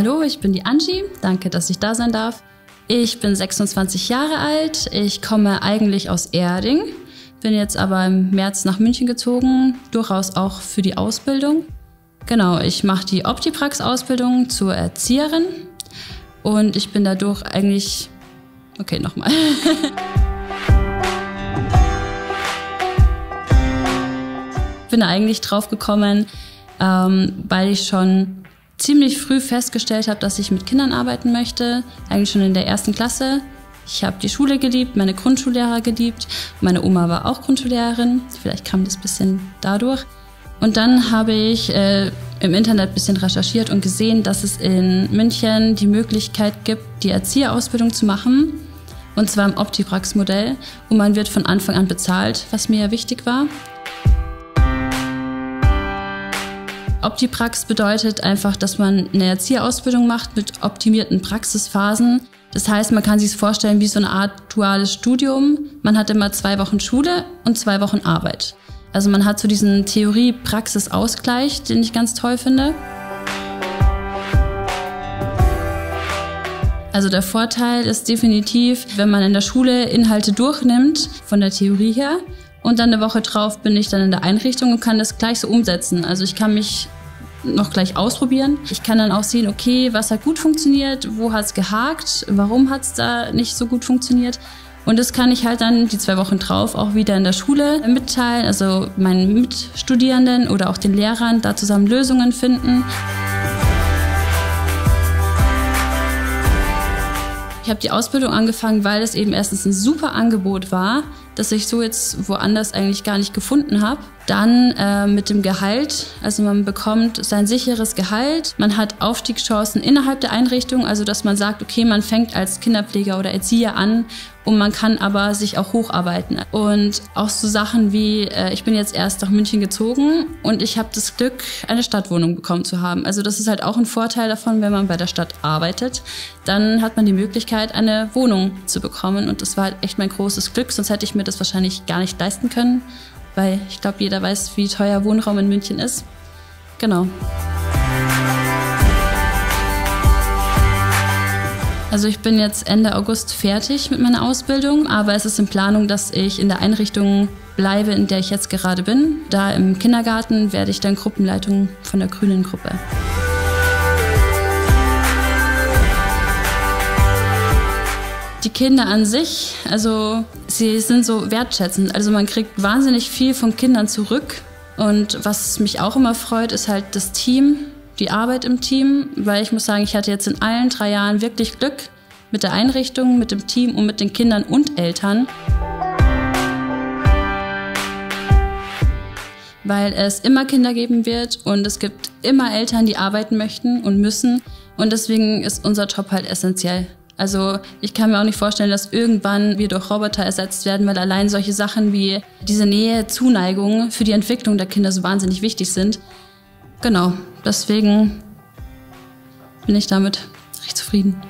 Hallo, ich bin die Angie. Danke, dass ich da sein darf. Ich bin 26 Jahre alt. Ich komme eigentlich aus Erding, bin jetzt aber im März nach München gezogen, durchaus auch für die Ausbildung. Genau, ich mache die Optiprax-Ausbildung zur Erzieherin und ich bin dadurch eigentlich... Okay, nochmal. Bin eigentlich drauf gekommen, weil ich schon ziemlich früh festgestellt habe, dass ich mit Kindern arbeiten möchte, eigentlich schon in der 1. Klasse. Ich habe die Schule geliebt, meine Grundschullehrer geliebt, meine Oma war auch Grundschullehrerin, vielleicht kam das ein bisschen dadurch. Und dann habe ich im Internet ein bisschen recherchiert und gesehen, dass es in München die Möglichkeit gibt, die Erzieherausbildung zu machen, und zwar im Optiprax-Modell, und man wird von Anfang an bezahlt, was mir ja wichtig war. Optiprax bedeutet einfach, dass man eine Erzieherausbildung macht mit optimierten Praxisphasen. Das heißt, man kann sich es vorstellen wie so eine Art duales Studium. Man hat immer 2 Wochen Schule und 2 Wochen Arbeit. Also man hat so diesen Theorie-Praxis-Ausgleich, den ich ganz toll finde. Also der Vorteil ist definitiv, wenn man in der Schule Inhalte durchnimmt, von der Theorie her, und dann eine Woche drauf bin ich dann in der Einrichtung und kann das gleich so umsetzen. Also ich kann mich noch gleich ausprobieren. Ich kann dann auch sehen, okay, was hat gut funktioniert, wo hat es gehakt, warum hat es da nicht so gut funktioniert. Und das kann ich halt dann die 2 Wochen drauf auch wieder in der Schule mitteilen, also meinen Mitstudierenden oder auch den Lehrern, da zusammen Lösungen finden. Ich habe die Ausbildung angefangen, weil es eben erstens ein super Angebot war, das ich so jetzt woanders eigentlich gar nicht gefunden habe. Dann mit dem Gehalt, also man bekommt sein sicheres Gehalt, man hat Aufstiegschancen innerhalb der Einrichtung, also dass man sagt, okay, man fängt als Kinderpfleger oder Erzieher an und man kann aber sich auch hocharbeiten. Und auch so Sachen wie, ich bin jetzt erst nach München gezogen und ich habe das Glück, eine Stadtwohnung bekommen zu haben. Also das ist halt auch ein Vorteil davon, wenn man bei der Stadt arbeitet, dann hat man die Möglichkeit, eine Wohnung zu bekommen, und das war halt echt mein großes Glück, sonst hätte ich mir das wahrscheinlich gar nicht leisten können, weil ich glaube, jeder weiß, wie teuer Wohnraum in München ist. Genau. Also ich bin jetzt Ende August fertig mit meiner Ausbildung, aber es ist in Planung, dass ich in der Einrichtung bleibe, in der ich jetzt gerade bin. Da im Kindergarten werde ich dann Gruppenleitung von der grünen Gruppe. Die Kinder an sich, also sie sind so wertschätzend. Also man kriegt wahnsinnig viel von Kindern zurück. Und was mich auch immer freut, ist halt das Team, die Arbeit im Team. Weil ich muss sagen, ich hatte jetzt in allen 3 Jahren wirklich Glück mit der Einrichtung, mit dem Team und mit den Kindern und Eltern. Weil es immer Kinder geben wird und es gibt immer Eltern, die arbeiten möchten und müssen. Und deswegen ist unser Job halt essentiell. Also ich kann mir auch nicht vorstellen, dass irgendwann wir durch Roboter ersetzt werden, weil allein solche Sachen wie diese Nähe, Zuneigung für die Entwicklung der Kinder so wahnsinnig wichtig sind. Genau, deswegen bin ich damit recht zufrieden.